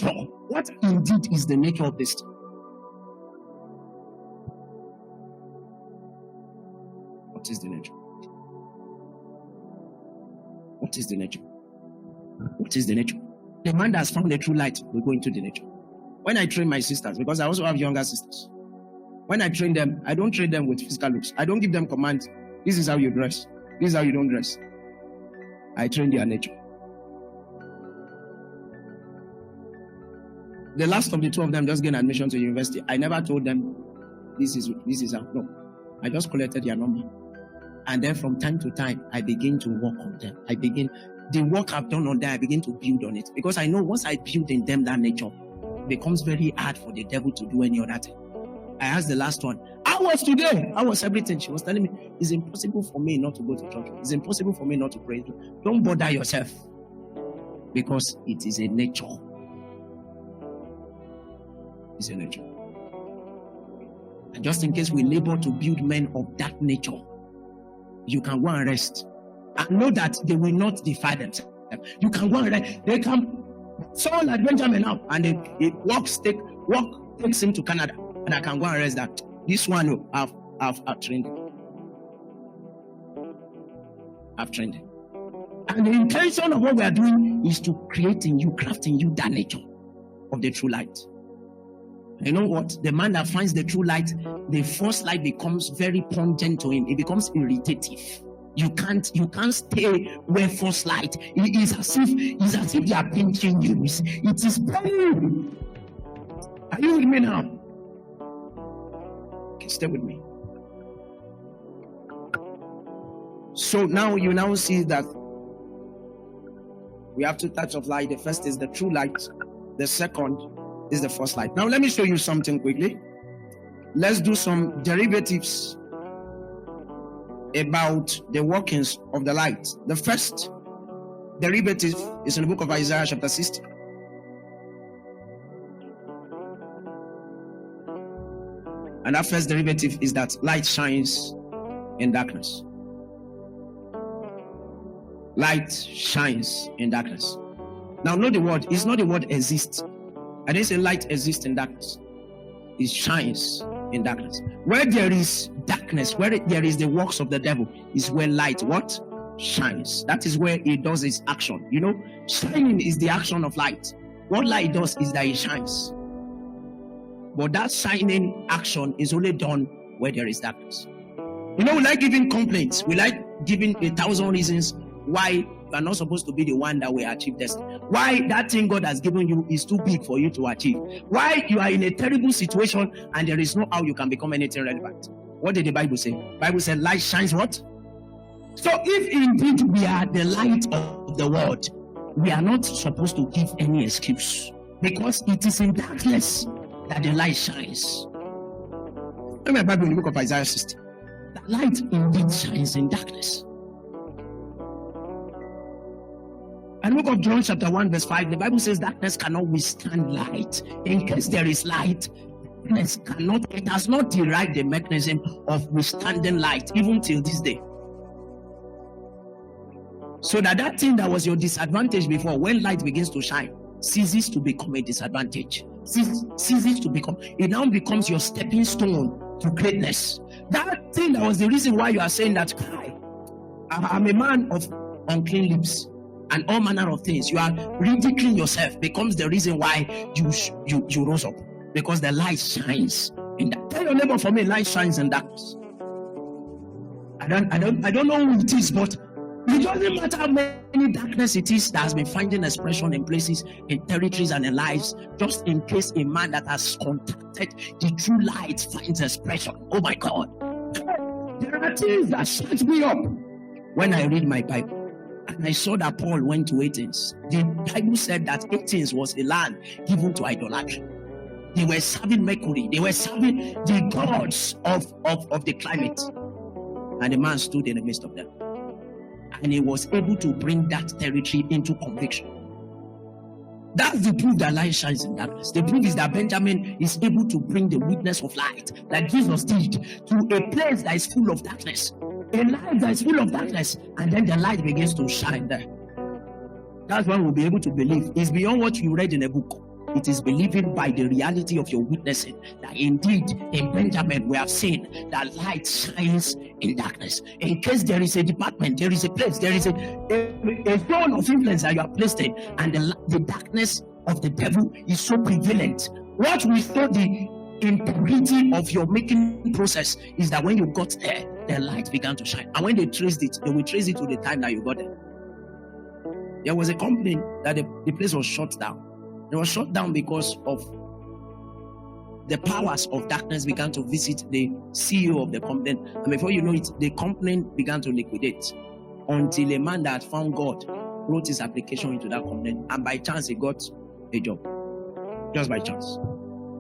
nature. What indeed is the nature of this thing? What is the nature? What is the nature? What is the nature? The man that has found the true light will go into the nature. When I train my sisters, because I also have younger sisters, when I train them, I don't train them with physical looks. I don't give them commands. This is how you dress. This is how you don't dress. I train their nature. The last of the two of them just gained admission to university. I never told them this is how. No. I just collected their number. And then from time to time, I begin to work on them. The work I've done on them, I begin to build on it. Because I know once I build in them that nature, it becomes very hard for the devil to do any other thing. I asked the last one, how was today? How was everything? She was telling me, it's impossible for me not to go to church. It's impossible for me not to pray. Don't bother yourself. Because it is a nature. It's a nature. And just in case we labor to build men of that nature, you can go and rest. And know that they will not defy themselves. You can go and rest. They can, someone like Benjamin now, and it work takes him to Canada. And I can go and rest that. This one, I've trained him. I've trained him. And the intention of what we are doing is to create in you, craft in you that nature of the true light. You know what? The man that finds the true light, the false light becomes very pungent to him. It becomes irritative. You can't stay where false light. It is as if they are pinching you. It is burning. Are you with me now? Okay, stay with me. So now you now see that we have two types of light. The first is the true light. The second is the false light. Now let me show you something quickly. Let's do some derivatives about the workings of the light. The first derivative is in the book of Isaiah chapter 60. And that first derivative is that light shines in darkness. Light shines in darkness. Now note the word. It's not the word exists. I didn't say light exists in darkness. It shines in darkness. Where there is darkness, where there is the works of the devil, is where light what? Shines. That is where it does its action. You know, shining is the action of light. What light does is that it shines. But that shining action is only done where there is darkness. You know, we like giving complaints. We like giving 1,000 reasons why you are not supposed to be the one that will achieve destiny. Why that thing God has given you is too big for you to achieve. Why you are in a terrible situation and there is no how you can become anything relevant. What did the Bible say? The Bible said light shines what? So if indeed we are the light of the world, we are not supposed to give any excuse. Because it is in darkness that the light shines. Look at my Bible in the book of Isaiah 60. The light indeed shines in darkness. And the book of John chapter 1 verse 5, the Bible says darkness cannot withstand light. In case there is light, it has not derived the mechanism of withstanding light even till this day. So that thing that was your disadvantage before, when light begins to shine, ceases to become a disadvantage. Ceases to become, it now becomes your stepping stone to greatness. That thing that was the reason why you are saying that I'm a man of unclean lips and all manner of things, you are ridiculing yourself, becomes the reason why you rose up, because the light shines in that. Tell your neighbor for me, light shines in darkness. I don't know who it is, but it doesn't matter how many darkness it is that has been finding expression in places, in territories, and in lives. Just in case a man that has contacted the true light finds expression. Oh my God, there are things that shut me up when I read my Bible. And I saw that Paul went to Athens. The Bible said that Athens was a land given to idolatry. They were serving Mercury. They were serving the gods of the climate. And the man stood in the midst of them. And he was able to bring that territory into conviction. That's the proof that light shines in darkness. The proof is that Benjamin is able to bring the witness of light, like Jesus did, to a place that is full of darkness. A light that is full of darkness, and then the light begins to shine there. That's when we'll be able to believe. It's beyond what you read in a book. It is believing by the reality of your witnessing that indeed in Benjamin we have seen that light shines in darkness. In case there is a department, there is a place, there is a zone of influence that you are placed in, and the darkness of the devil is so prevalent. What we saw the integrity of your making process is that when you got there, the light began to shine. And when they traced it, they will trace it to the time that you got there. There was a company that the place was shut down. It was shut down because of the powers of darkness began to visit the CEO of the company. And before you know it, the company began to liquidate until a man that found God wrote his application into that company. And by chance, he got a job. Just by chance.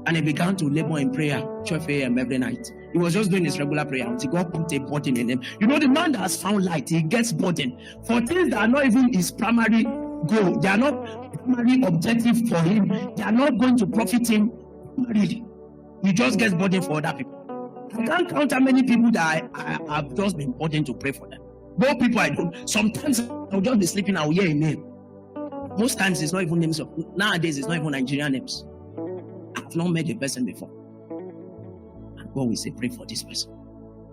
And he began to labor in prayer 12 a.m. every night. He was just doing his regular prayer until God put a burden in him. You know, the man that has found light, he gets burden for things that are not even his primary goal. They are not primary objective for him. They are not going to profit him primarily. He just gets burden for other people. I can't count how many people that I have just been burdened to pray for them. Those people I don't. Sometimes I'll just be sleeping, I'll hear a name. Most times it's not even names of, nowadays it's not even Nigerian names. I've not met a person before. And God will say, pray for this person.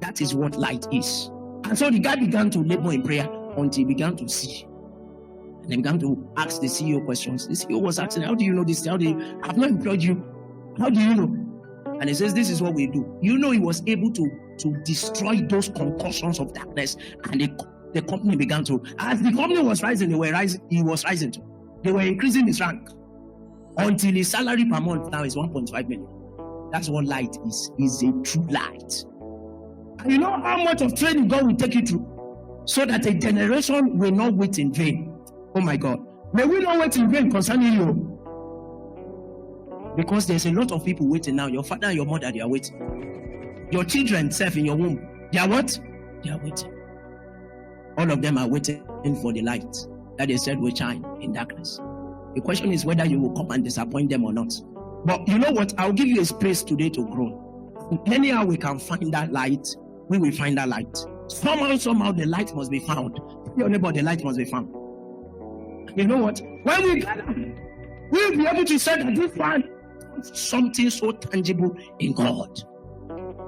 That is what light is. And so the guy began to labor in prayer until he began to see. And he began to ask the CEO questions. The CEO was asking, how do you know this? I've not employed you. How do you know? And he says, this is what we do. You know, he was able to destroy those concussions of darkness. And the company began to, as the company was rising, he was rising too. They were increasing his rank until his salary per month now is 1.5 million. That's what light is a true light. And you know how much of training God will take you through so that a generation will not wait in vain. Oh my God. May we not wait in vain concerning you. Because there's a lot of people waiting now. Your father and your mother, they are waiting. Your children self in your womb, they are what? They are waiting. All of them are waiting for the light that they said will shine in darkness. The question is whether you will come and disappoint them or not. But you know what? I'll give you a space today to grow. Anyhow we can find that light, we will find that light. Somehow the light must be found. Your neighbor, the light must be found. You know what? When we gather, we'll be able to say that this one is something so tangible in God.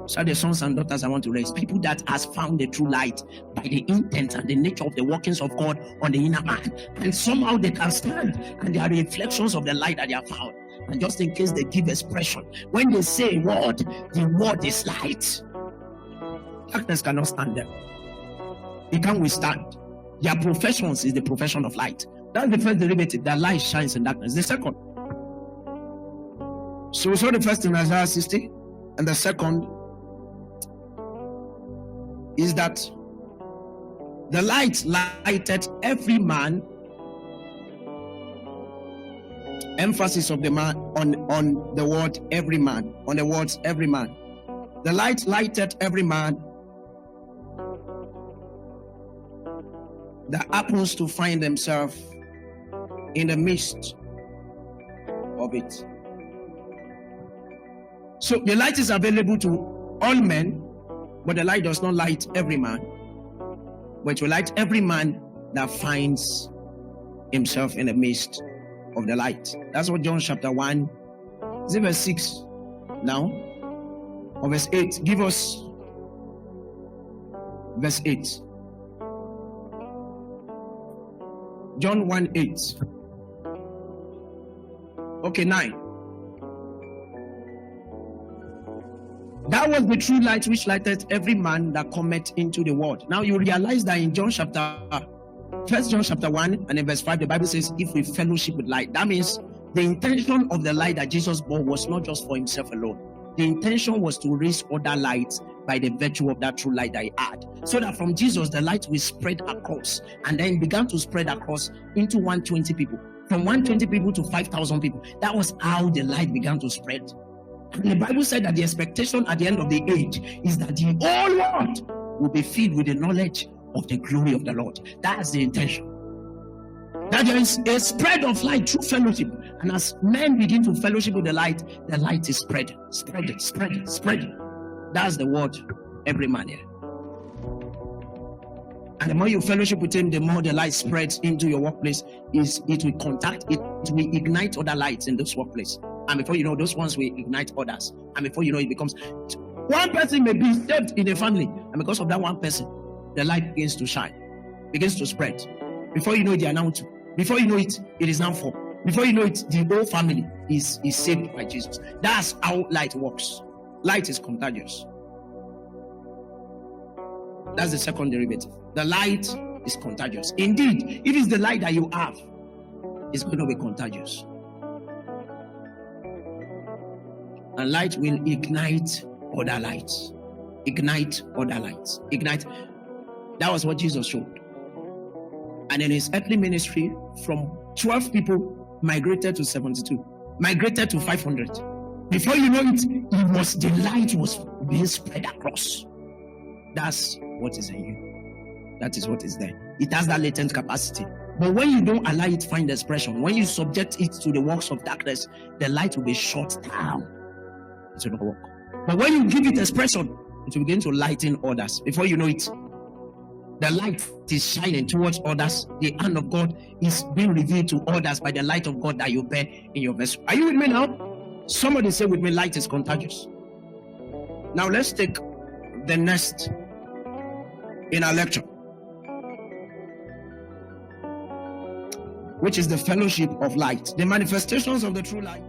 So the sons and daughters I want to raise, people that has found the true light by the intent and the nature of the workings of God on the inner man. And somehow they can stand and they are reflections of the light that they have found. And just in case they give expression, when they say word, the word is light. Darkness cannot stand them. It can't withstand. Their professions is the profession of light. That's the first derivative, that light shines in darkness. The second. So we saw the first in Isaiah 60, and the second is that the light lighted every man. Emphasis of the man on the word every man, on the words every man. The light lighted every man that happens to find themselves in the midst of it. So the light is available to all men, but the light does not light every man, but it will light every man that finds himself in the midst of the light. That's what John chapter 1, is it verse 6 now? Or verse 8? Give us verse 8. John 1:8. Okay, 9. That was the true light which lighted every man that cometh into the world. Now you realize that in John chapter 1 John chapter 1 and in verse 5, the Bible says, if we fellowship with light. That means the intention of the light that Jesus bore was not just for himself alone. The intention was to raise other lights by the virtue of that true light that he had. So that from Jesus, the light will spread across, and then began to spread across into 120 people. From 120 people to 5,000 people. That was how the light began to spread. And the Bible said that the expectation at the end of the age is that the whole world will be filled with the knowledge of the glory of the Lord. That's the intention. That there is a spread of light through fellowship. And as men begin to fellowship with the light is spreading. That's the word every man here. And the more you fellowship with him, the more the light spreads into your workplace. It will ignite other lights in this workplace. And before you know, those ones will ignite others. And before you know, it becomes one person may be saved in a family. And because of that one person, the light begins to shine, begins to spread. Before you know it, they are now two. Before you know it, it is now 4. Before you know it, the whole family is saved by Jesus. That's how light works. Light is contagious. That's the second derivative. The light is contagious. Indeed, if it's the light that you have, it's going to be contagious. And light will ignite other lights. Ignite other lights. Ignite. That was what Jesus showed. And in his earthly ministry, from 12 people migrated to 72, migrated to 500. Before you know it, the light was being spread across. That's what is in you. That is what is there. It has that latent capacity. But when you don't allow it to find expression, when you subject it to the works of darkness, the light will be shut down. It will not work. But when you give it expression, it will begin to lighten others. Before you know it, the light is shining towards others. The hand of God is being revealed to others by the light of God that you bear in your vessel. Are you with me now? Somebody say with me, light is contagious. Now let's take the next in our lecture, which is the fellowship of light, the manifestations of the true light.